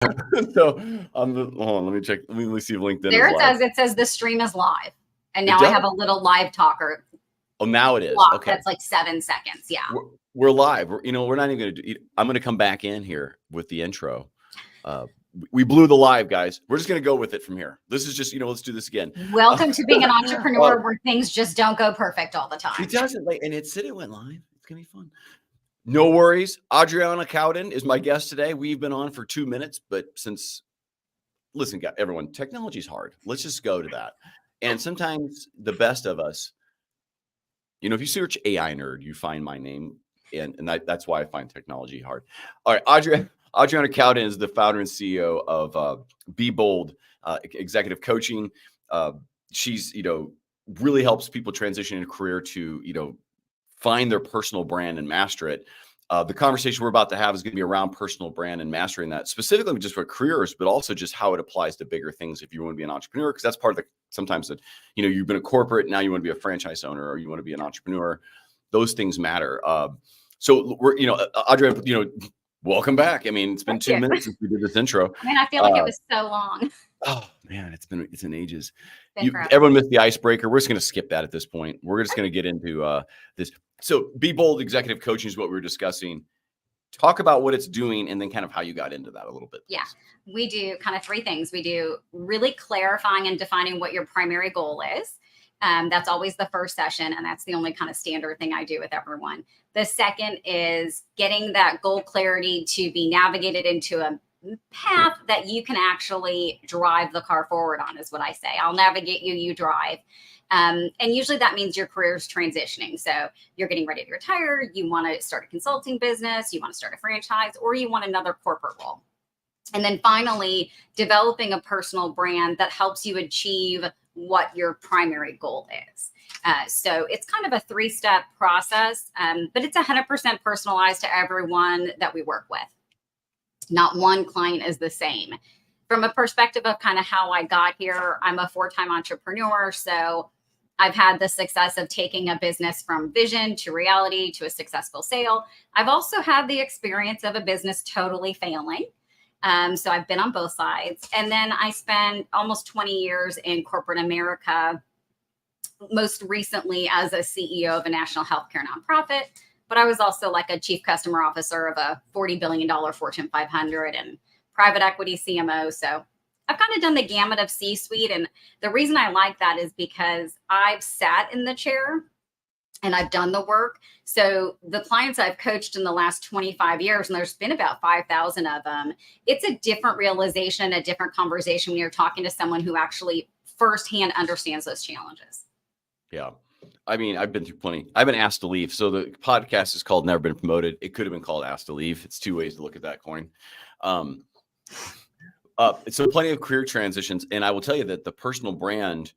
So hold on, let me check. Let me see if LinkedIn There is live. it says the stream is live. And It now I does? have a little live talker Oh, now it is. block Okay. that's like 7 seconds. Yeah. We're live. We're not even going to do, I'm going to come back in here with the intro. We blew the live, guys. We're just going to go with it from here. This is just, let's do this again. Welcome to being an entrepreneur where things just don't go perfect all the time. It doesn't, and it said it went live. It's going to be fun. No worries. Adriana Cowdin is my guest today. We've been on for 2 minutes, but listen, everyone, technology is hard. Let's just go to that. And sometimes the best of us, if you search AI nerd, you find my name, and that's why I find technology hard. All right, Adriana Cowdin is the founder and CEO of Be Bold Executive Coaching. She's really helps people transition in a career to find their personal brand and master it. The conversation we're about to have is going to be around personal brand and mastering that, specifically just for careers, but also just how it applies to bigger things if you want to be an entrepreneur, because that's part of sometimes that, you've been a corporate, now you want to be a franchise owner, or you want to be an entrepreneur. Those things matter. So we're, Adriana, welcome back. I mean, it's been 2 minutes since we did this intro. I mean, I feel like it was so long. Oh man, it's been ages. Everyone missed the icebreaker. We're just going to skip that at this point. We're just going to get into this. So Be Bold Executive Coaching is what we were discussing. Talk about what it's doing and then kind of how you got into that a little bit. Yeah, we do kind of 3 things. We do really clarifying and defining what your primary goal is. That's always the first session. And that's the only kind of standard thing I do with everyone. The second is getting that goal clarity to be navigated into a path that you can actually drive the car forward on, is what I say. I'll navigate you, you drive. And usually that means your career is transitioning. So you're getting ready to retire. You want to start a consulting business. You want to start a franchise, or you want another corporate role. And then finally, developing a personal brand that helps you achieve what your primary goal is. So it's kind of a 3-step process, but it's 100% personalized to everyone that we work with. Not one client is the same. From a perspective of kind of how I got here, I'm a 4-time entrepreneur. So I've had the success of taking a business from vision to reality to a successful sale. I've also had the experience of a business totally failing. So I've been on both sides. And then I spent almost 20 years in corporate America, most recently as a CEO of a national healthcare nonprofit. But I was also like a chief customer officer of a $40 billion Fortune 500 and private equity CMO. So I've kind of done the gamut of C-suite. And the reason I like that is because I've sat in the chair and I've done the work. So the clients I've coached in the last 25 years, and there's been about 5,000 of them, it's a different realization, a different conversation when you're talking to someone who actually firsthand understands those challenges. Yeah. I mean, I've been through plenty. I've been asked to leave. So the podcast is called Never Been Promoted. It could have been called Asked to Leave. It's 2 ways to look at that coin. So plenty of career transitions. And I will tell you that the personal brand,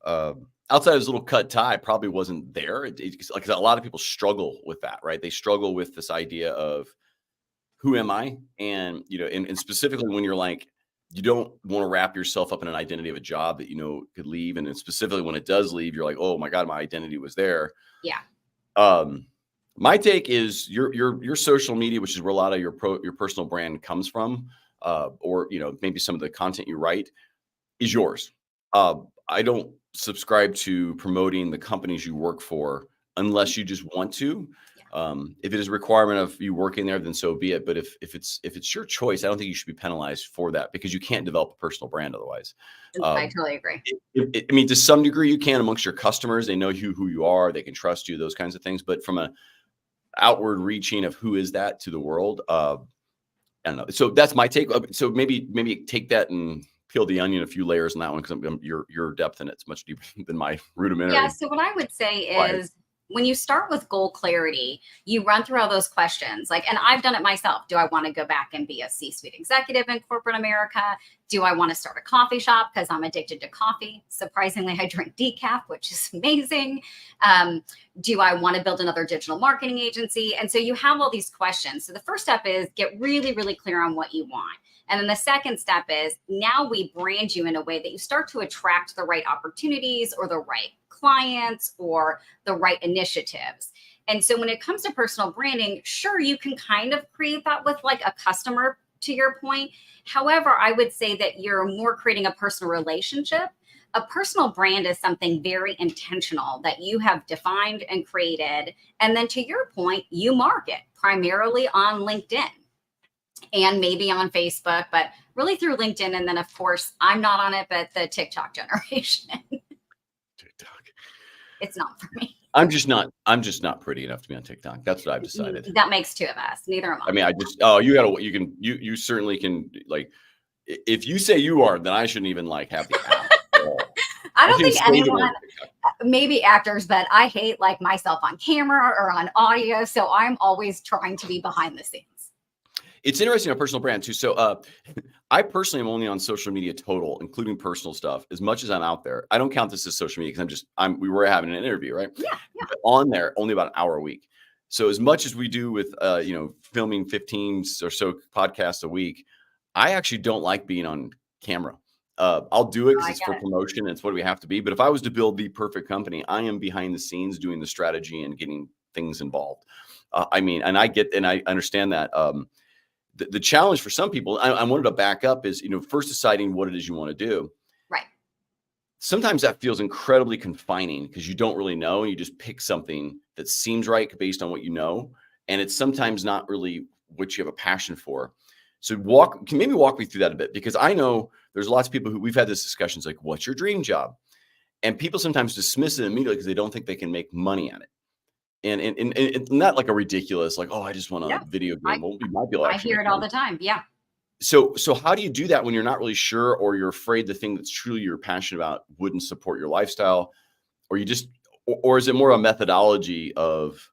outside of his little cut tie, probably wasn't there. Like a lot of people struggle with that, right? They struggle with this idea of who am I? And, and specifically when you're like, you don't want to wrap yourself up in an identity of a job that could leave, and then specifically when it does leave, you're like, oh my God, my identity was there. Yeah. My take is your social media, which is where a lot of your personal brand comes from, or maybe some of the content you write, is yours. I don't subscribe to promoting the companies you work for unless you just want to. If it is a requirement of you working there, then so be it. But if it's your choice, I don't think you should be penalized for that, because you can't develop a personal brand otherwise. I totally agree. I mean, to some degree you can amongst your customers. They know who you are. They can trust you, those kinds of things. But from an outward reaching of who is that to the world, I don't know. So that's my take. So maybe take that and peel the onion a few layers on that one, because your depth in it's much deeper than my rudimentary. Yeah. So what I would say is, when you start with goal clarity, you run through all those questions. And I've done it myself. Do I want to go back and be a C-suite executive in corporate America? Do I want to start a coffee shop because I'm addicted to coffee? Surprisingly, I drink decaf, which is amazing. Do I want to build another digital marketing agency? And so you have all these questions. So the first step is get really, really clear on what you want. And then the second step is, now we brand you in a way that you start to attract the right opportunities or the right clients or the right initiatives. And so when it comes to personal branding, sure, you can kind of create that with like a customer to your point. However, I would say that you're more creating a personal relationship. A personal brand is something very intentional that you have defined and created. And then to your point, you market primarily on LinkedIn and maybe on Facebook, but really through LinkedIn. And then of course, I'm not on it, but the TikTok generation. TikTok. It's not for me. I'm just not pretty enough to be on TikTok. That's what I've decided. That makes two of us. Neither am I. I mean, you certainly can, like, if you say you are, then I shouldn't even like have the app at all. I don't think anyone, maybe actors, but I hate like myself on camera or on audio. So I'm always trying to be behind the scenes. It's interesting, a personal brand too. So I personally am only on social media total, including personal stuff, as much as I'm out there. I don't count this as social media because we were having an interview, right? Yeah. But on there, only about an hour a week. So as much as we do with, filming 15 or so podcasts a week, I actually don't like being on camera. I'll do it because it's for promotion and it's what we have to be. But if I was to build the perfect company, I am behind the scenes doing the strategy and getting things involved. And I understand that. The challenge for some people, I wanted to back up, is, first deciding what it is you want to do. Right. Sometimes that feels incredibly confining because you don't really know. And you just pick something that seems right based on what you know. And it's sometimes not really what you have a passion for. So maybe walk me through that a bit, because I know there's lots of people who we've had this discussions like, what's your dream job? And people sometimes dismiss it immediately because they don't think they can make money at it. And not like a ridiculous, like, oh, I just want a video game. Well, you might be able to I hear it all the time. Yeah. So how do you do that when you're not really sure, or you're afraid the thing that's truly you're passionate about wouldn't support your lifestyle, or or is it more a methodology of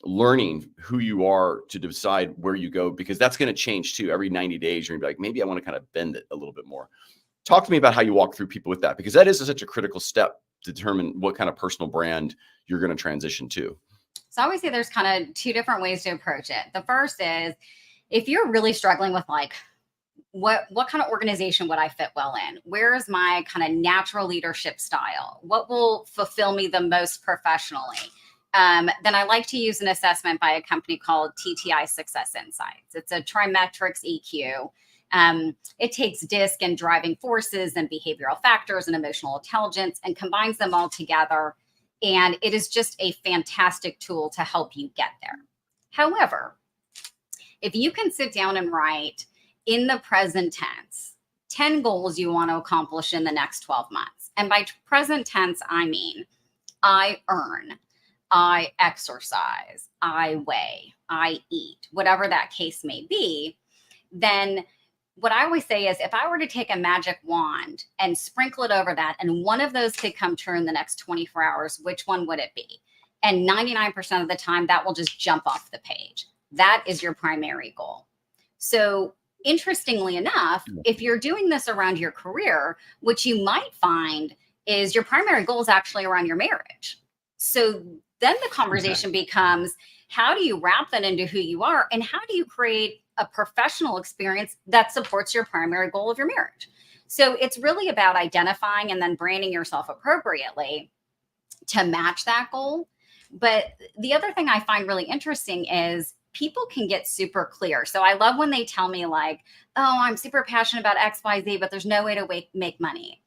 learning who you are to decide where you go? Because that's going to change too. Every 90 days, you're gonna be like, maybe I want to kind of bend it a little bit more. Talk to me about how you walk through people with that, because that is such a critical step to determine what kind of personal brand you're going to transition to. So I always say there's kind of two different ways to approach it. The first is, if you're really struggling with like, what kind of organization would I fit well in? Where is my kind of natural leadership style? What will fulfill me the most professionally? Then I like to use an assessment by a company called TTI Success Insights. It's a Trimetrics EQ. It takes DISC and driving forces and behavioral factors and emotional intelligence and combines them all together. And it is just a fantastic tool to help you get there. However, if you can sit down and write in the present tense 10 goals you want to accomplish in the next 12 months. And by present tense, I mean, I earn, I exercise, I weigh, I eat, whatever that case may be, then what I always say is, if I were to take a magic wand and sprinkle it over that, and one of those could come true in the next 24 hours, which one would it be? And 99% of the time, that will just jump off the page. That is your primary goal. So interestingly enough, if you're doing this around your career, what you might find is your primary goal is actually around your marriage. So then the conversation becomes, how do you wrap that into who you are? And how do you create a professional experience that supports your primary goal of your marriage? So it's really about identifying and then branding yourself appropriately to match that goal. But the other thing I find really interesting is people can get super clear. So I love when they tell me like, oh, I'm super passionate about XYZ, but there's no way to make money.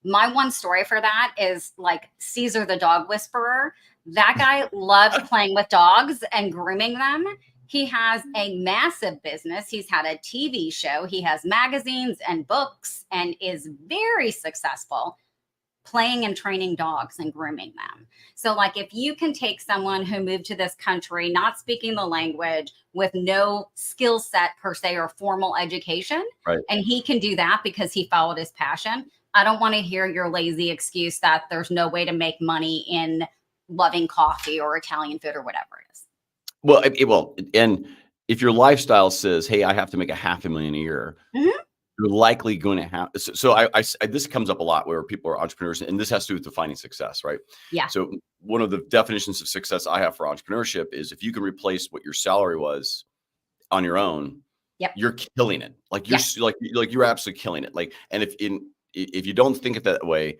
My one story for that is like Caesar the dog whisperer. That guy loves playing with dogs and grooming them. He has a massive business. He's had a TV show. He has magazines and books and is very successful playing and training dogs and grooming them. So like, if you can take someone who moved to this country, not speaking the language, with no skill set per se or formal education, right, and he can do that because he followed his passion. I don't want to hear your lazy excuse that there's no way to make money in loving coffee or Italian food or whatever it is. Well, and if your lifestyle says, hey, I have to make $500,000 a year, you're likely going to have. So I this comes up a lot where people are entrepreneurs, and this has to do with defining success, right? Yeah. So one of the definitions of success I have for entrepreneurship is if you can replace what your salary was on your own, you're killing it. Like you're you're absolutely killing it. Like, and if you don't think it that way,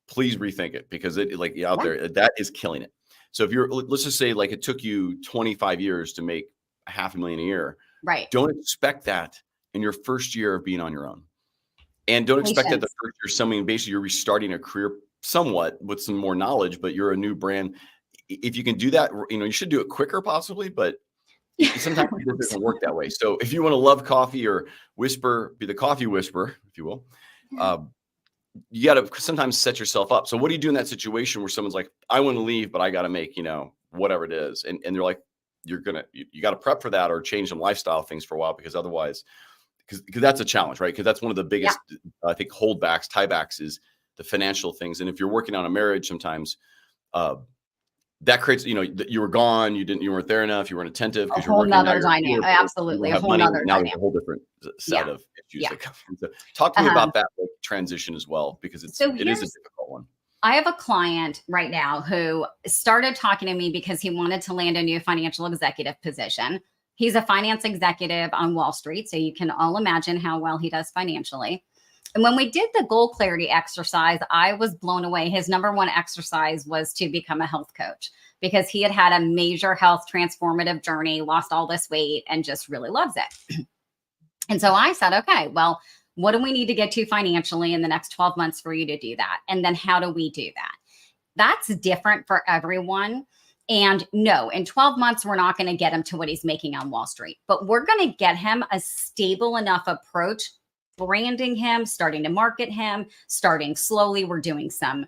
please rethink it, because it out there, that is killing it. So if let's just say like it took you 25 years to make $500,000 a year, Right. Don't expect that in your first year of being on your own. And don't expect that the Patience. first year, something basically you're restarting a career somewhat with some more knowledge, but you're a new brand. If you can do that, you should do it quicker possibly, but sometimes it doesn't work that way. So if you want to love coffee or be the coffee whisperer, if you will, you got to sometimes set yourself up. So what do you do in that situation where someone's like, I want to leave, but I got to make, whatever it is. And they're like, you got to prep for that or change some lifestyle things for a while, because otherwise, because that's a challenge, right? Because that's one of the biggest, I think, holdbacks, tiebacks is the financial things. And if you're working on a marriage, sometimes that creates, you were gone, you weren't there enough, you weren't attentive because you're working. Dynamic. Absolutely. A whole nother now dynamic. there's a whole different set of issues that come from. So talk to me about that transition as well, because it is a difficult one. I have a client right now who started talking to me because he wanted to land a new financial executive position. He's a finance executive on Wall Street, so you can all imagine how well he does financially. And when we did the goal clarity exercise, I was blown away. His number one exercise was to become a health coach, because he had had a major health transformative journey, lost all this weight, and just really loves it. And so I said, okay, well, what do we need to get to financially in the next 12 months for you to do that? And then how do we do that? That's different for everyone. And no, in 12 months, we're not going to get him to what he's making on Wall Street, but we're going to get him a stable enough approach, branding him, starting to market him, starting slowly. We're doing some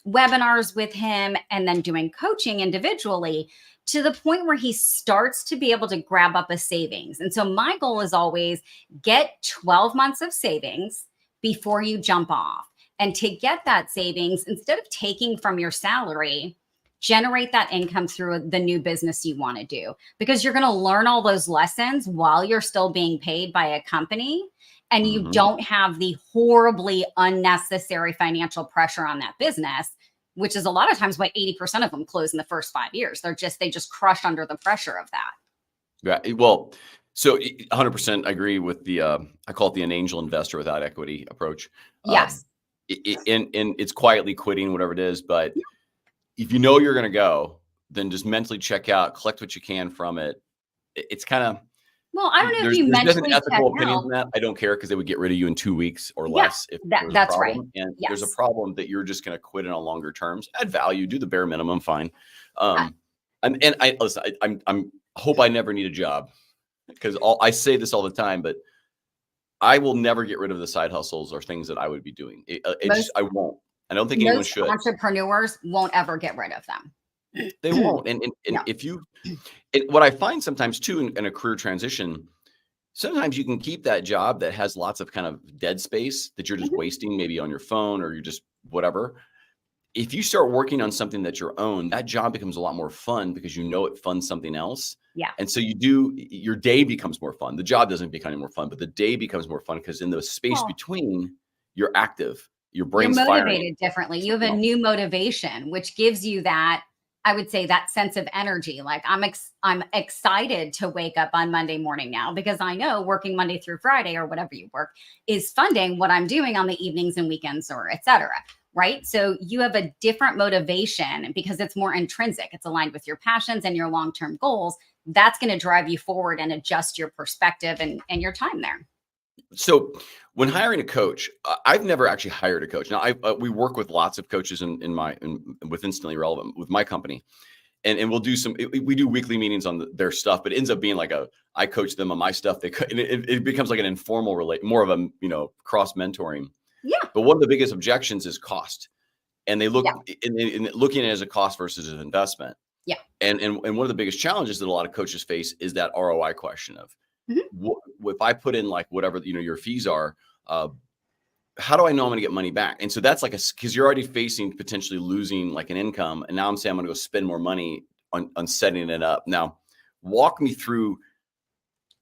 webinars with him and then doing coaching individually to the point where he starts to be able to grab up a savings. And so my goal is always get 12 months of savings before you jump off. And to get that savings, instead of taking from your salary, generate that income through the new business you want to do, because you're going to learn all those lessons while you're still being paid by a company. And you don't have the horribly unnecessary financial pressure on that business, which is a lot of times why 80% of them close in the first 5 years. They just crush under the pressure of that. Yeah. Well, so 100% agree with I call it an angel investor without equity approach. Yes. And it's quietly quitting, whatever it is. But if you know you're going to go, then just mentally check out, collect what you can from it. It's kind of, well, I don't know if you mentally there's an ethical opinion on that. I don't care, because they would get rid of you in 2 weeks or less. If that's right. And there's a problem that you're just going to quit in on longer terms. Add value, do the bare minimum, fine. And I listen. I hope I never need a job, because I say this all the time, but I will never get rid of the side hustles or things that I would be doing. I won't. I don't think anyone should. Entrepreneurs won't ever get rid of them. They won't. And if you, what I find sometimes too in a career transition, sometimes you can keep that job that has lots of kind of dead space that you're just wasting maybe on your phone or you're just whatever. If you start working on something that's your own, that job becomes a lot more fun because it funds something else. Yeah. And so your day becomes more fun. The job doesn't become any more fun, but the day becomes more fun because in the space between, you're active. Your brain's motivated firing differently. You have a new motivation, which gives you that, I would say, that sense of energy. Like I'm excited to wake up on Monday morning now, because I know working Monday through Friday or whatever you work is funding what I'm doing on the evenings and weekends, or et cetera. Right. So you have a different motivation because it's more intrinsic. It's aligned with your passions and your long-term goals. That's going to drive you forward and adjust your perspective and your time there. So when hiring a coach, I've never actually hired a coach. Now we work with lots of coaches with Instantly Relevant with my company, and we'll do we do weekly meetings on their stuff, but it ends up being like I coach them on my stuff. It becomes like an informal more of a, cross mentoring. Yeah. But one of the biggest objections is cost, and they look in looking at it as a cost versus an investment. Yeah. And one of the biggest challenges that a lot of coaches face is that ROI question of, if I put in like whatever, your fees are, how do I know I'm going to get money back? And so that's because you're already facing potentially losing like an income. And now I'm saying I'm going to go spend more money on setting it up. Now, walk me through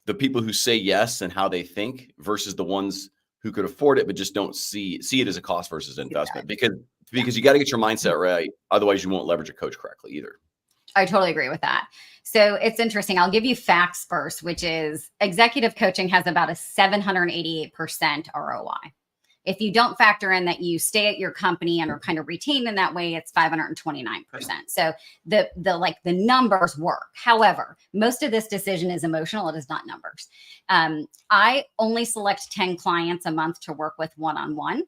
the people who say yes and how they think versus the ones who could afford it, but just don't see it as a cost versus investment, because you got to get your mindset right. Otherwise you won't leverage a coach correctly either. I totally agree with that. So it's interesting. I'll give you facts first, which is executive coaching has about a 788% ROI. If you don't factor in that you stay at your company and are kind of retained in that way, it's 529%. So the numbers work. However, most of this decision is emotional. It is not numbers. I only select 10 clients a month to work with one-on-one.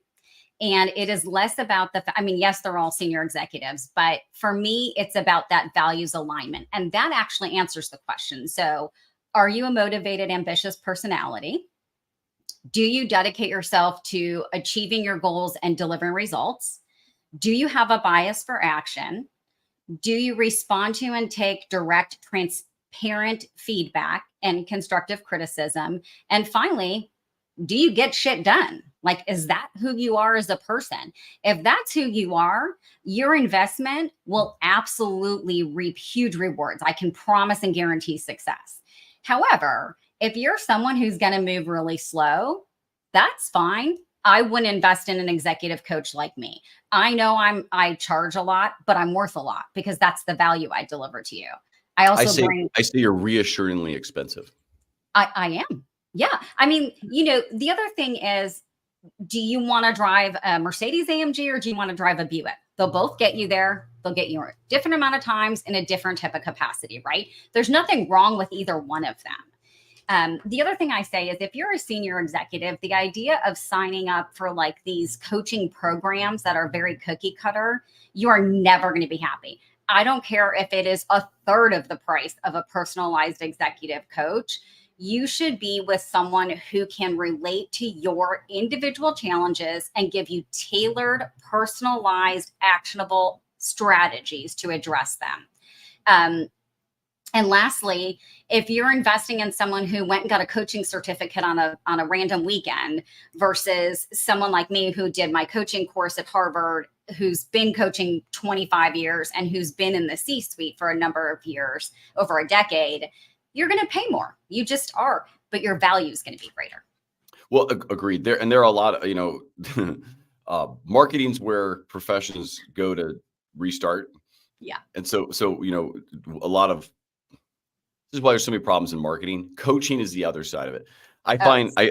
And it is less about yes, they're all senior executives, but for me, it's about that values alignment. And that actually answers the question. So are you a motivated, ambitious personality? Do you dedicate yourself to achieving your goals and delivering results? Do you have a bias for action? Do you respond to and take direct, transparent feedback and constructive criticism? And finally, do you get shit done? Like, is that who you are as a person? If that's who you are, your investment will absolutely reap huge rewards. I can promise and guarantee success. However, if you're someone who's going to move really slow, that's fine. I wouldn't invest in an executive coach like me. I know I charge a lot, but I'm worth a lot because that's the value I deliver to you. I say you're reassuringly expensive. I am. Yeah. I mean, the other thing is, do you want to drive a Mercedes AMG or do you want to drive a Buick? They'll both get you there. They'll get you a different amount of times in a different type of capacity, right? There's nothing wrong with either one of them. The other thing I say is if you're a senior executive, the idea of signing up for like these coaching programs that are very cookie cutter, you are never going to be happy. I don't care if it is a third of the price of a personalized executive coach. You should be with someone who can relate to your individual challenges and give you tailored, personalized, actionable strategies to address them. And lastly, if you're investing in someone who went and got a coaching certificate on a random weekend versus someone like me who did my coaching course at Harvard, who's been coaching 25 years and who's been in the C-suite for a number of years, over a decade, you're going to pay more. You just are, but your value is going to be greater. Well, agreed. There are a lot of, marketing's where professions go to restart. Yeah. And so, a lot of, this is why there's so many problems in marketing. Coaching is the other side of it. I find, I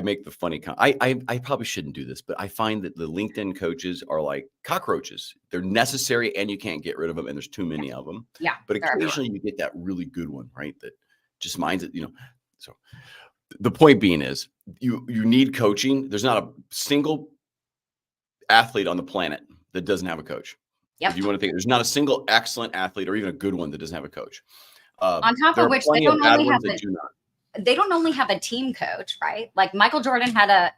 make the funny comment. I probably shouldn't do this, but I find that the LinkedIn coaches are like cockroaches. They're necessary and you can't get rid of them. And there's too many of them. Yeah. But occasionally you get that really good one, right? That just minds it, So the point being is you need coaching. There's not a single athlete on the planet that doesn't have a coach. Yep. If you want to think, there's not a single excellent athlete or even a good one that doesn't have a coach. On top of which, they don't only have a team coach, right? Like Michael Jordan had a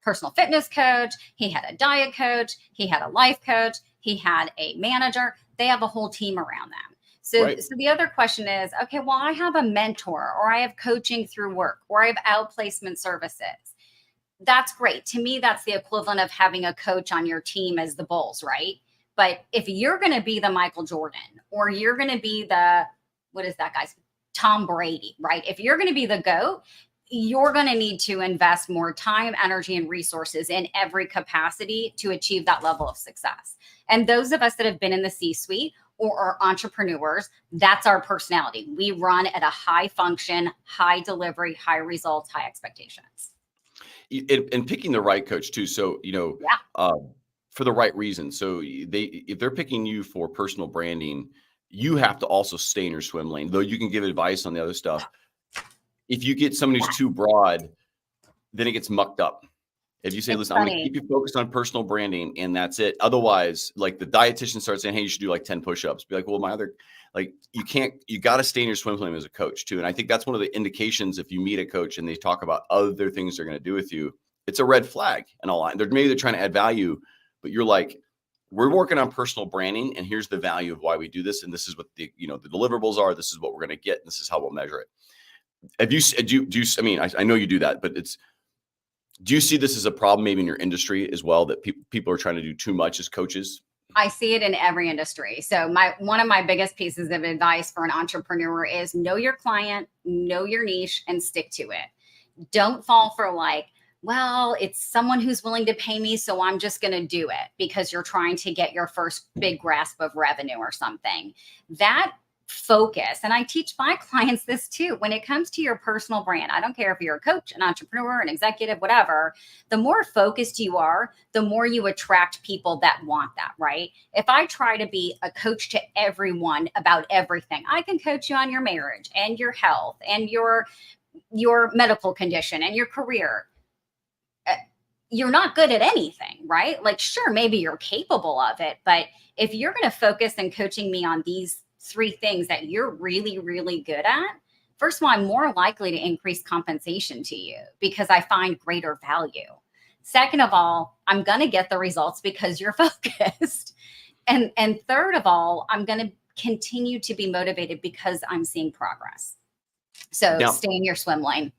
personal fitness coach. He had a diet coach. He had a life coach. He had a manager. They have a whole team around them. So the other question is, okay, well, I have a mentor or I have coaching through work or I have outplacement services. That's great. To me, that's the equivalent of having a coach on your team as the Bulls, right? But if you're going to be the Michael Jordan or you're going to be the, what is that guy's? Tom Brady, right? If you're going to be the GOAT, you're going to need to invest more time, energy, and resources in every capacity to achieve that level of success. And those of us that have been in the C-suite or are entrepreneurs, that's our personality. We run at a high function, high delivery, high results, high expectations. And picking the right coach too. So, for the right reason. So if they're picking you for personal branding, you have to also stay in your swim lane, though you can give advice on the other stuff. If you get somebody who's too broad, then it gets mucked up. If you say, listen, I'm going to keep you focused on personal branding and that's it. Otherwise, like the dietitian starts saying, hey, you should do like 10 push-ups. Be like, well, you got to stay in your swim lane as a coach too. And I think that's one of the indications if you meet a coach and they talk about other things they're going to do with you, it's a red flag. And maybe they're trying to add value, but you're like, we're working on personal branding and here's the value of why we do this. And this is what the deliverables are. This is what we're going to get. And this is how we'll measure it. I know you do that, but do you see this as a problem maybe in your industry as well, that people are trying to do too much as coaches? I see it in every industry. So one of my biggest pieces of advice for an entrepreneur is know your client, know your niche, and stick to it. Don't fall for well, it's someone who's willing to pay me, so I'm just going to do it because you're trying to get your first big grasp of revenue or something. That focus, and I teach my clients this too, when it comes to your personal brand, I don't care if you're a coach, an entrepreneur, an executive, whatever, the more focused you are, the more you attract people that want that, right? If I try to be a coach to everyone about everything, I can coach you on your marriage and your health and your medical condition and your career. You're not good at anything, right? Like, sure, maybe you're capable of it, but if you're going to focus and coaching me on these 3 things that you're really, really good at, first of all, I'm more likely to increase compensation to you because I find greater value. Second of all, I'm going to get the results because you're focused. And third of all, I'm going to continue to be motivated because I'm seeing progress. So Now, stay in your swim lane.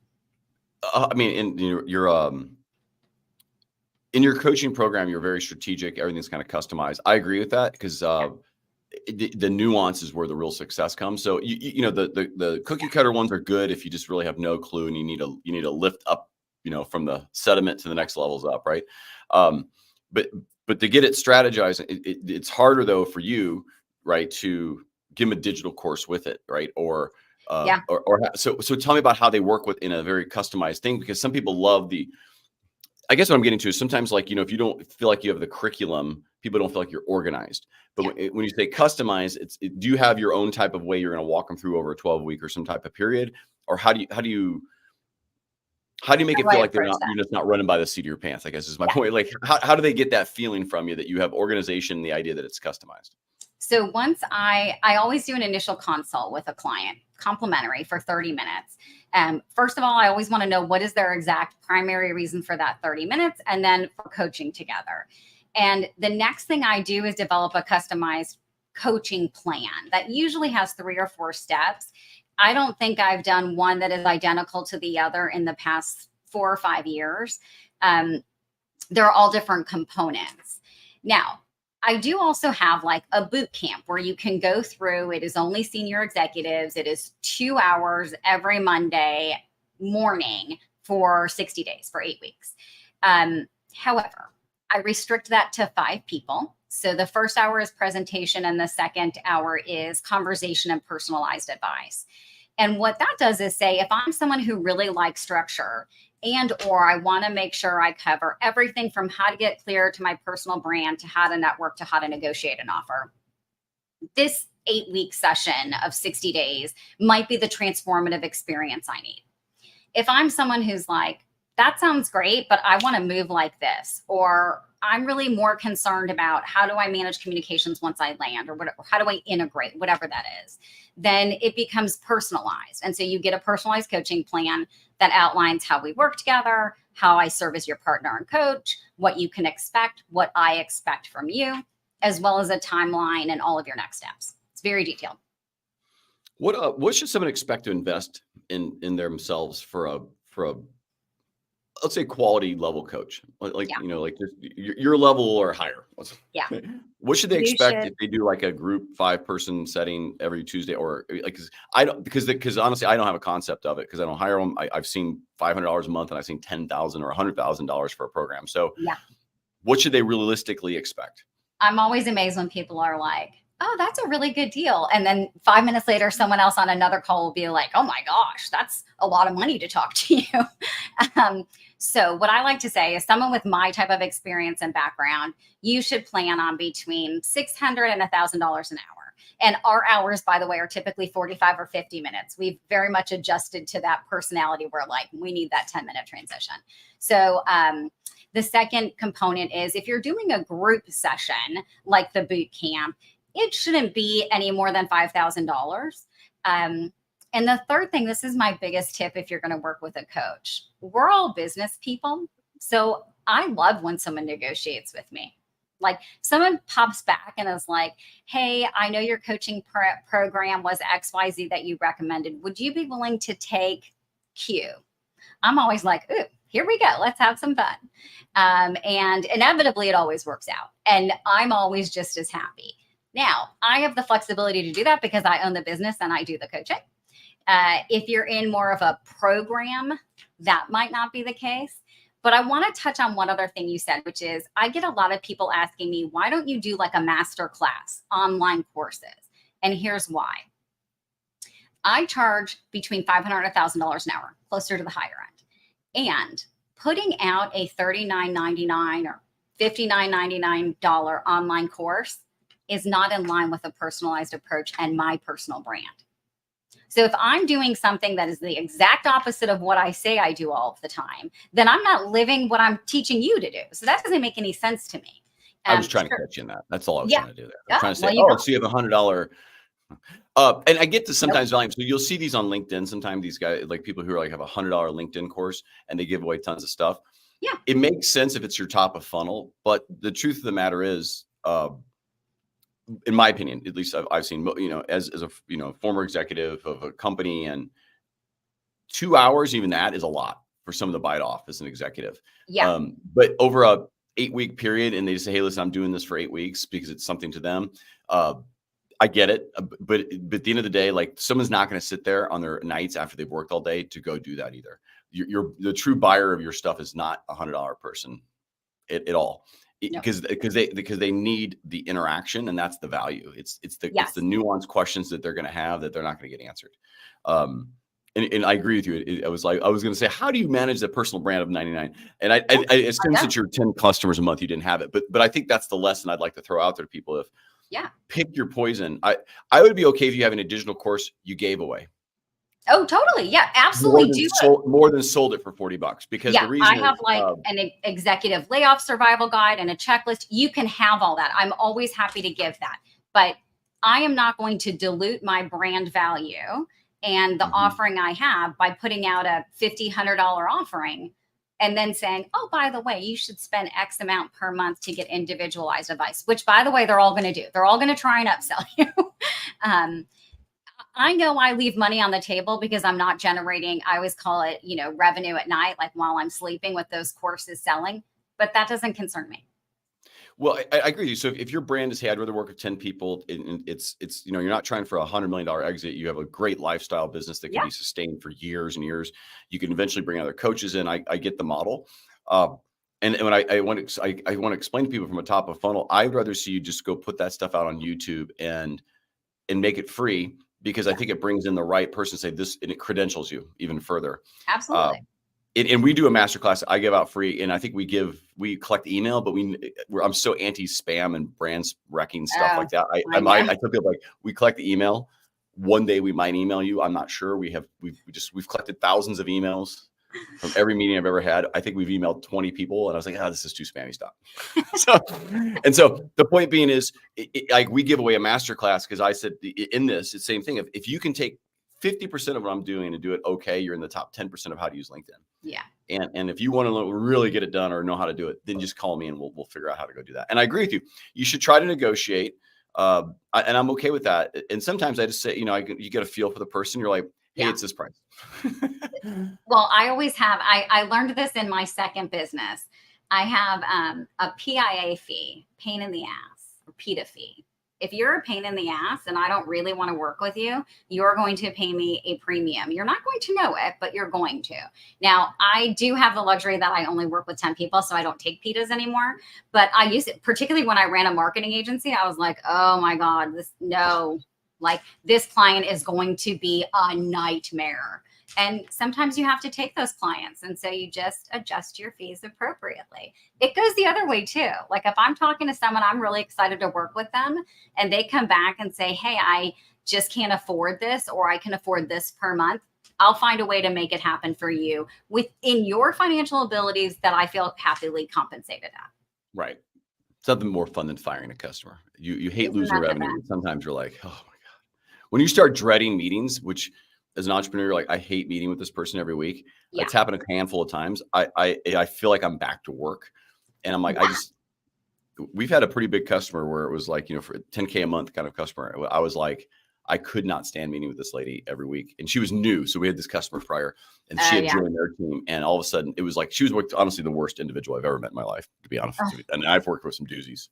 I mean, in your coaching program, you're very strategic. Everything's kind of customized. I agree with that because the nuance is where the real success comes. So you know the cookie cutter ones are good if you just really have no clue and you need to lift up, you know, from the sediment to the next levels up, right? But to get it strategized, it's harder though for you, right, to give them a digital course with it, right? So tell me about how they work in a very customized thing, because some people love I guess what I'm getting to is sometimes, like, you know, if you don't feel like you have the curriculum, people don't feel like you're organized. But when you say customize, do you have your own type of way you're going to walk them through over a 12-week or some type of period, or how do you make it feel like you're just not running by the seat of your pants? I guess is my point. Like, how do they get that feeling from you that you have organization and the idea that it's customized? So once I always do an initial consult with a client, complimentary for 30 minutes. First of all, I always want to know what is their exact primary reason for that 30 minutes, and then for coaching together. And the next thing I do is develop a customized coaching plan that usually has 3 or 4 steps. I don't think I've done one that is identical to the other in the past 4 or 5 years. They're all different components. Now, I do also have like a boot camp where you can go through. It is only senior executives. It is 2 hours every Monday morning for 60 days, for 8 weeks. However, I restrict that to 5 people. So the first hour is presentation and the second hour is conversation and personalized advice. And what that does is say, if I'm someone who really likes structure or I want to make sure I cover everything from how to get clear to my personal brand, to how to network, to how to negotiate an offer, this 8-week session of 60 days might be the transformative experience I need. If I'm someone who's like, that sounds great, but I want to move like this, or I'm really more concerned about how do I manage communications once I land, or how do I integrate, whatever that is, then it becomes personalized. And so you get a personalized coaching plan that outlines how we work together, how I serve as your partner and coach, what you can expect, what I expect from you, as well as a timeline and all of your next steps. It's very detailed. What should someone expect to invest in themselves for a let's say quality level coach, you know, like just your level or higher? What should they expect if they do like a group 5-person setting every Tuesday, or like, because honestly, I don't have a concept of it because I don't hire them. I've seen $500 a month and I've seen $10,000 or $100,000 for a program. So what should they realistically expect? I'm always amazed when people are like, oh, that's a really good deal. And then 5 minutes later, someone else on another call will be like, oh my gosh, that's a lot of money to talk to you. So what I like to say is, someone with my type of experience and background, you should plan on between $600 and $1,000 an hour. And our hours, by the way, are typically 45 or 50 minutes. We've very much adjusted to that personality where, like, we need that 10-minute transition. So the second component is, if you're doing a group session like the boot camp, it shouldn't be any more than $5,000. And the third thing, this is my biggest tip if you're going to work with a coach. We're all business people. So I love when someone negotiates with me. Like, someone pops back and is like, hey, I know your coaching program was XYZ that you recommended. Would you be willing to take Q? I'm always like, ooh, here we go. Let's have some fun. And inevitably, it always works out. And I'm always just as happy. Now, I have the flexibility to do that because I own the business and I do the coaching. If you're in more of a program, that might not be the case. But I want to touch on one other thing you said, which is, I get a lot of people asking me, why don't you do like a master class, online courses? And here's why. I charge between $500 and $1,000 an hour, closer to the higher end. And putting out a $39.99 or $59.99 online course is not in line with a personalized approach and my personal brand. So if I'm doing something that is the exact opposite of what I say I do all of the time, then I'm not living what I'm teaching you to do. So that doesn't make any sense to me. I was trying to catch you in that. That's all I was trying to do there. I'm trying to say, so you have $100. And I get to sometimes volume. So you'll see these on LinkedIn. Sometimes these guys, like people who are like have $100 LinkedIn course and they give away tons of stuff. Yeah. It makes sense if it's your top of funnel. But the truth of the matter is, in my opinion, at least I've seen, as a, former executive of a company, and 2 hours, even that is a lot for someone to bite off as an executive. Yeah. But over a 8-week period, and they say, hey, listen, I'm doing this for 8 weeks because it's something to them. I get it. But at the end of the day, like someone's not going to sit there on their nights after they've worked all day to go do that either. The true buyer of your stuff is not $100 person at all. Because they need the interaction, and that's the value. It's the nuanced questions that they're going to have that they're not going to get answered. And I agree with you. I was going to say, how do you manage the personal brand of 99? And I assume since you're 10 customers a month, you didn't have it. But I think that's the lesson I'd like to throw out there to people. Pick your poison. I would be okay if you have an additional course you gave away. Oh, totally. Yeah, absolutely. More than sold it for $40, because the reason I have an executive layoff survival guide and a checklist. You can have all that. I'm always happy to give that, but I am not going to dilute my brand value and the offering I have by putting out a $100 offering and then saying, oh, by the way, you should spend X amount per month to get individualized advice, which, by the way, they're all going to do. They're all going to try and upsell you. I know I leave money on the table because I'm not generating, I always call it, revenue at night, like while I'm sleeping with those courses selling, but that doesn't concern me. Well, I agree with you. So if your brand is, hey, I'd rather work with 10 people, and it's, you're not trying for $100 million exit. You have a great lifestyle business that can be sustained for years and years. You can eventually bring other coaches in. I get the model. And when I want to explain to people from a top of funnel, I'd rather see you just go put that stuff out on YouTube and make it free, because I think it brings in the right person to say this, and it credentials you even further. Absolutely. And we do a masterclass I give out free, and I think we collect email, but I'm so anti-spam and brands wrecking stuff like that. I tell people, like, we collect the email. One day we might email you. I'm not sure. We've collected thousands of emails from every meeting I've ever had. I think we've emailed 20 people, and I was like, this is too spammy, stop. So the point being is, like, we give away a masterclass because I said in this, it's the same thing. If you can take 50% of what I'm doing and do it okay, you're in the top 10% of how to use LinkedIn. Yeah. And if you want to really get it done or know how to do it, then just call me and we'll figure out how to go do that. And I agree with you. You should try to negotiate. And I'm okay with that. And sometimes I just say, you get a feel for the person. You're like, hey, it's this price. Well, I always have, I learned this in my second business. I have a PIA fee, pain in the ass, or PITA fee. If you're a pain in the ass and I don't really want to work with you, you're going to pay me a premium. You're not going to know it, but you're going to. Now, I do have the luxury that I only work with 10 people, so I don't take PITAs anymore. But I use it, particularly when I ran a marketing agency. I was like, oh my God, this client is going to be a nightmare. And sometimes you have to take those clients. And so you just adjust your fees appropriately. It goes the other way too. Like if I'm talking to someone, I'm really excited to work with them, and they come back and say, hey, I just can't afford this, or I can afford this per month. I'll find a way to make it happen for you within your financial abilities that I feel happily compensated at. Right. Something more fun than firing a customer. You hate losing revenue. And sometimes you're like, oh my God. When you start dreading meetings, which as an entrepreneur, like I hate meeting with this person every week. Yeah. It's happened a handful of times. I feel like I'm back to work, and I'm like, we've had a pretty big customer where it was like, for $10K a month kind of customer. I was like, I could not stand meeting with this lady every week. And she was new. So we had this customer prior, and she had joined their team. And all of a sudden it was like, she was honestly the worst individual I've ever met in my life, to be honest with you. And I've worked with some doozies.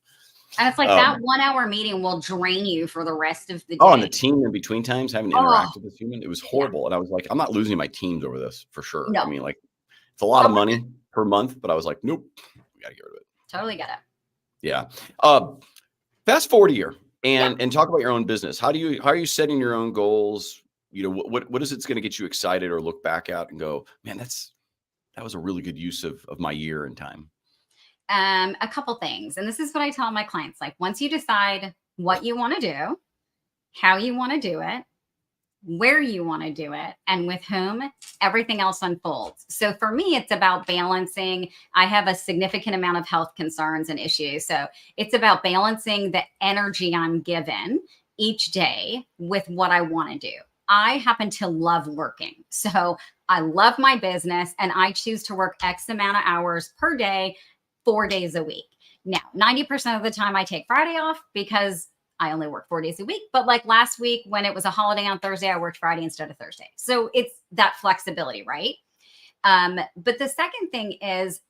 And it's like that 1 hour meeting will drain you for the rest of the day. Oh, and the team in between times, having to interact with this human, it was horrible. Yeah. And I was like, I'm not losing my teams over this for sure. No. I mean, like, it's a lot of money per month, but I was like, nope, we got to get rid of it. Totally get it. Yeah. Fast forward a year and talk about your own business. How are you setting your own goals? what is it's going to get you excited or look back at and go, man, that was a really good use of my year and time? A couple things. And this is what I tell my clients. Like, once you decide what you want to do, how you want to do it, where you want to do it, and with whom, everything else unfolds. So for me, it's about balancing. I have a significant amount of health concerns and issues. So it's about balancing the energy I'm given each day with what I want to do. I happen to love working. So I love my business, and I choose to work X amount of hours per day, 4 days a week. Now, 90% of the time I take Friday off because I only work 4 days a week. But like last week, when it was a holiday on Thursday, I worked Friday instead of Thursday. So it's that flexibility, right? But the second thing is,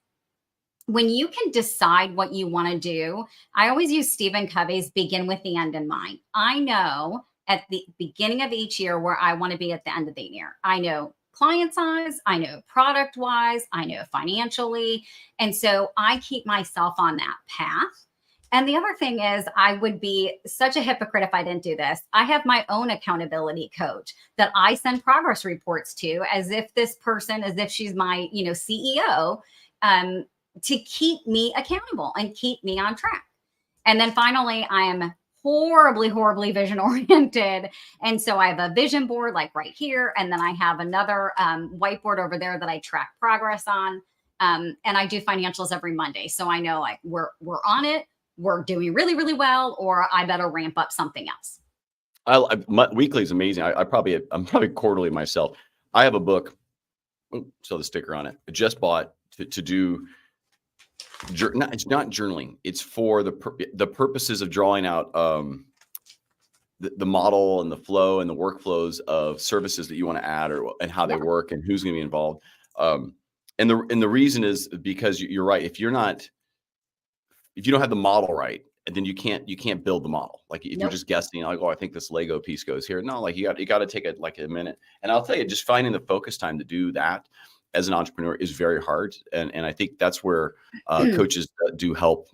when you can decide what you want to do, I always use Stephen Covey's begin with the end in mind. I know at the beginning of each year where I want to be at the end of the year. I know client size, I know product wise, I know financially. And so I keep myself on that path. And the other thing is, I would be such a hypocrite if I didn't do this. I have my own accountability coach that I send progress reports to, as if this person, as if she's my, CEO, to keep me accountable and keep me on track. And then finally, I am horribly, horribly vision oriented. And so I have a vision board like right here. And then I have another whiteboard over there that I track progress on. And I do financials every Monday. So I know like we're on it. We're doing really, really well, or I better ramp up something else. Weekly is amazing. I'm probably quarterly myself. I have a book. So the sticker on it. I just bought to do. It's not journaling. It's for the purposes of drawing out the model and the flow and the workflows of services that you want to add, and how they work and who's going to be involved. And the reason is because you're right. If you don't have the model right, then you can't build the model. Like if you're just guessing, like, oh, I think this Lego piece goes here. No, like you got to take it like a minute. And I'll tell you, just finding the focus time to do that as an entrepreneur is very hard. And I think that's where coaches do help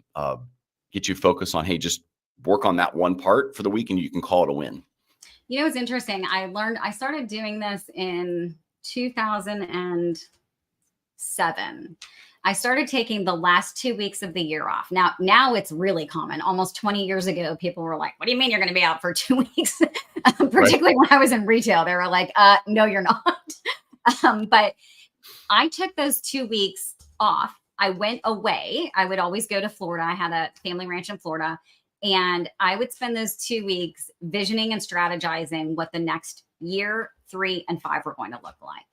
get you focused on, hey, just work on that one part for the week and you can call it a win. It's interesting. I started doing this in 2007. I started taking the last 2 weeks of the year off. Now it's really common. Almost 20 years ago, people were like, what do you mean you're going to be out for 2 weeks? Particularly when I was in retail, they were like, no, you're not. But I took those 2 weeks off. I went away. I would always go to Florida. I had a family ranch in Florida. And I would spend those 2 weeks visioning and strategizing what the next year, 3 and 5 were going to look like.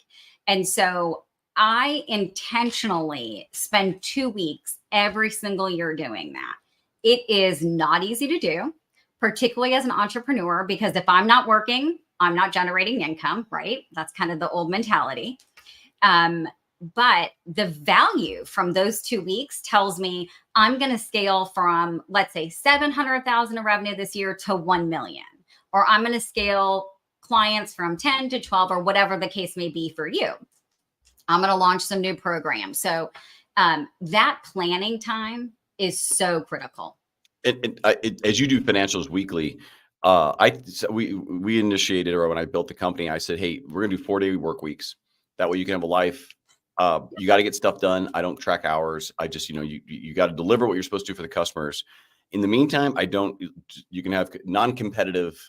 And so I intentionally spend 2 weeks every single year doing that. It is not easy to do, particularly as an entrepreneur, because if I'm not working, I'm not generating income, right? That's kind of the old mentality. But the value from those 2 weeks tells me I'm going to scale from, let's say, 700,000 in revenue this year to 1 million, or I'm going to scale clients from 10 to 12, or whatever the case may be for you. I'm going to launch some new programs. So that planning time is so critical. As you do financials weekly, we initiated, or when I built the company, I said, hey, we're going to do 4-day work weeks. That way you can have a life. You got to get stuff done. I don't track hours. I just, you got to deliver what you're supposed to do for the customers. In the meantime, you can have non-competitive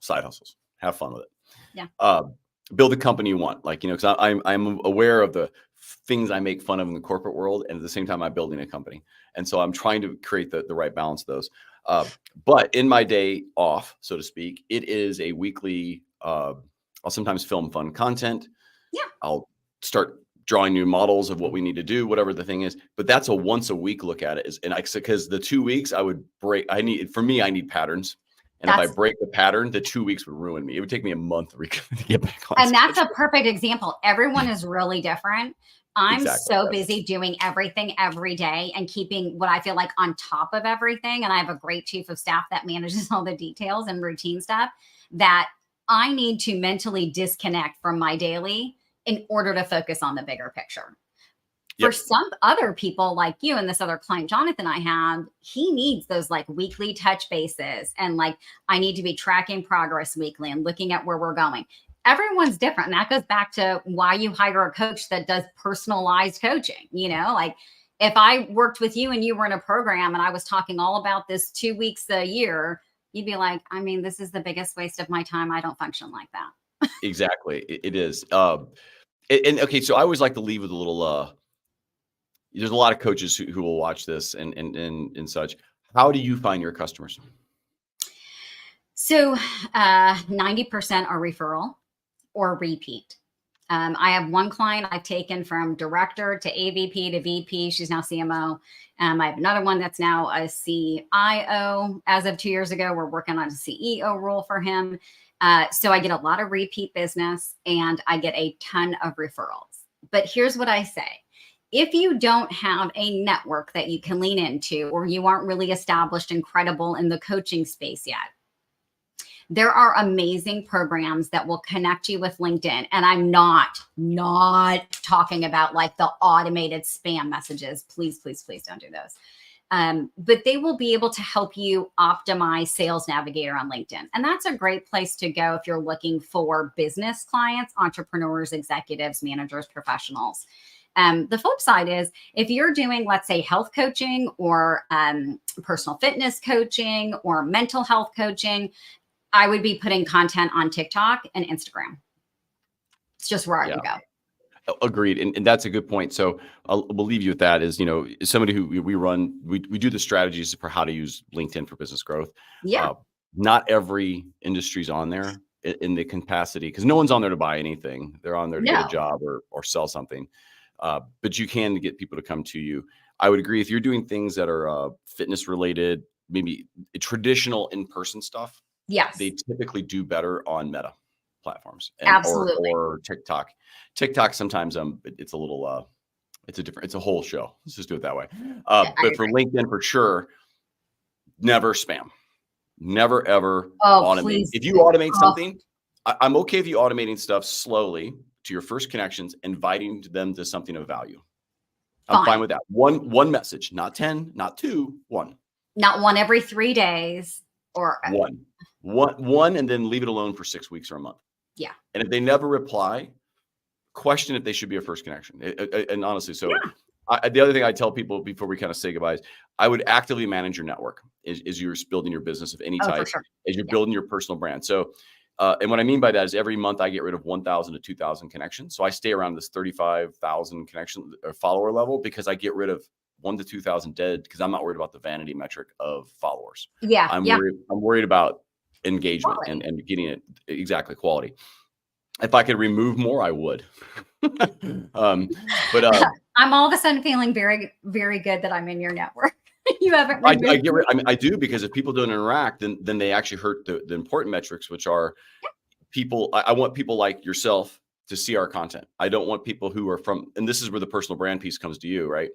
side hustles. Have fun with it. Yeah. Build the company you want. Like, because I'm aware of the things I make fun of in the corporate world. And at the same time, I'm building a company. And so I'm trying to create the right balance of those. But in my day off, so to speak, it is a weekly, I'll sometimes film fun content. Yeah. I'll start drawing new models of what we need to do, whatever the thing is. But that's a once a week look at it. Because the 2 weeks I need patterns. And if I break the pattern, the 2 weeks would ruin me. It would take me a month to get back on. And that's a perfect example. Everyone is really different. I'm so busy doing everything every day and keeping what I feel like on top of everything. And I have a great chief of staff that manages all the details and routine stuff, that I need to mentally disconnect from my daily in order to focus on the bigger picture. For some other people like you and this other client, Jonathan, I have, he needs those like weekly touch bases, and like, I need to be tracking progress weekly and looking at where we're going. everyone's different. And that goes back to why you hire a coach that does personalized coaching. Like if I worked with you and you were in a program and I was talking all about this 2 weeks a year, you'd be like, I mean, this is the biggest waste of my time. I don't function like that. Exactly. It is. And okay, so I always like to leave with a little, there's a lot of coaches who will watch this and such. How do you find your customers? So 90% are referral or repeat. I have one client I've taken from director to AVP to VP. She's now CMO. I have another one that's now a CIO. As of 2 years ago, we're working on a CEO role for him. So I get a lot of repeat business and I get a ton of referrals. But here's what I say. If you don't have a network that you can lean into, or you aren't really established and credible in the coaching space yet, there are amazing programs that will connect you with LinkedIn. And I'm not talking about like the automated spam messages. Please, please, please don't do those. But they will be able to help you optimize Sales Navigator on LinkedIn. And that's a great place to go if you're looking for business clients, entrepreneurs, executives, managers, professionals. The flip side is if you're doing, let's say, health coaching or personal fitness coaching or mental health coaching, I would be putting content on TikTok and Instagram. It's just where I would go. Agreed. And that's a good point. So we'll leave you with that is, somebody who we do the strategies for how to use LinkedIn for business growth. Yeah. Not every industry's on there in the capacity because no one's on there to buy anything. They're on there to get a job or sell something. But you can get people to come to you. I would agree if you're doing things that are fitness related, maybe traditional in-person stuff. Yes. They typically do better on Meta platforms Absolutely. or TikTok. TikTok sometimes it's a little it's a whole show. Let's just do it that way. But for LinkedIn for sure, never spam. Never ever automate. Please. If you automate something, I'm okay with you automating stuff slowly to your first connections, inviting them to something of value. I'm fine with that. One message, not 10, not 2, 1. Not one every 3 days or one, and then leave it alone for 6 weeks or a month. Yeah. And if they never reply, question if they should be a first connection. And honestly, so the other thing I tell people before we kind of say goodbye is I would actively manage your network as you're building your business of any type, as you're building your personal brand. So, and what I mean by that is every month I get rid of 1,000 to 2,000 connections. So I stay around this 35,000 connection or follower level because I get rid of 1,000 to 2,000 dead because I'm not worried about the vanity metric of followers. Yeah. I'm worried about engagement and getting it exactly quality. If I could remove more, I would. But I'm all of a sudden feeling very, very good that I'm in your network. You haven't. I do because if people don't interact, then they actually hurt the important metrics, which are people. I want people like yourself to see our content. I don't want people who are and this is where the personal brand piece comes to you, right?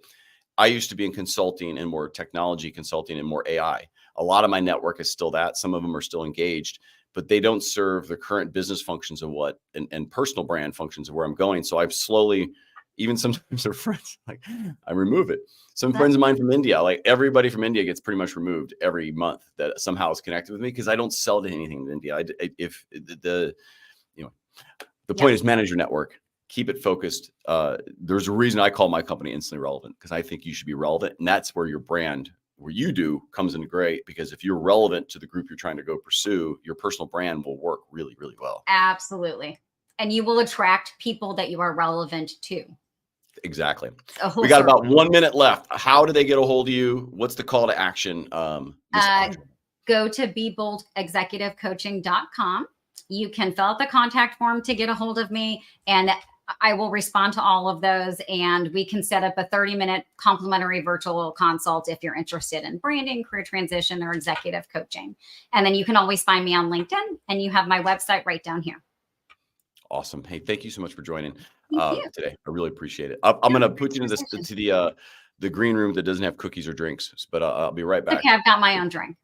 I used to be in consulting and more technology consulting and more AI. A lot of my network is still that. Some of them are still engaged, but they don't serve the current business functions of and personal brand functions of where I'm going. So I've slowly, even sometimes they're friends, like I remove it. Some friends of mine from India, like everybody from India gets pretty much removed every month that somehow is connected with me because I don't sell to anything in India. The point is manage your network, keep it focused. There's a reason I call my company Instantly Relevant because I think you should be relevant. And that's where your brand, where you do, comes in great because if you're relevant to the group you're trying to go pursue, your personal brand will work really, really well. Absolutely. And you will attract people that you are relevant to. Exactly. We got about 1 minute left. How do they get a hold of you? What's the call to action? Go to BeBoldExecutiveCoaching.com. You can fill out the contact form to get a hold of me, and I will respond to all of those. And we can set up a 30-minute complimentary virtual consult if you're interested in branding, career transition, or executive coaching. And then you can always find me on LinkedIn, and you have my website right down here. Awesome. Hey, thank you so much for joining today. I really appreciate it. I'm going to put you into the green room that doesn't have cookies or drinks, but I'll be right back. Okay, I've got my own drink.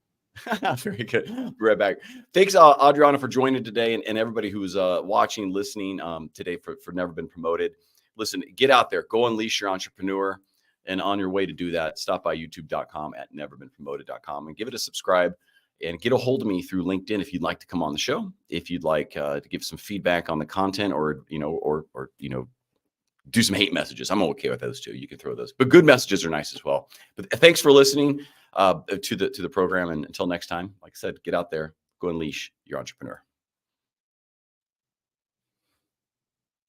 Very good. I'll be right back. Thanks, Adriana, for joining today, and everybody who's watching, listening today for Never Been Promoted. Listen, get out there, go unleash your entrepreneur, and on your way to do that, stop by youtube.com at neverbeenpromoted.com and give it a subscribe. and get a hold of me through LinkedIn if you'd like to come on the show, if you'd like to give some feedback on the content, or do some hate messages. I'm okay with those too. You can throw those, but good messages are nice as well. But thanks for listening to the program. And until next time, like I said, get out there, go unleash your entrepreneur.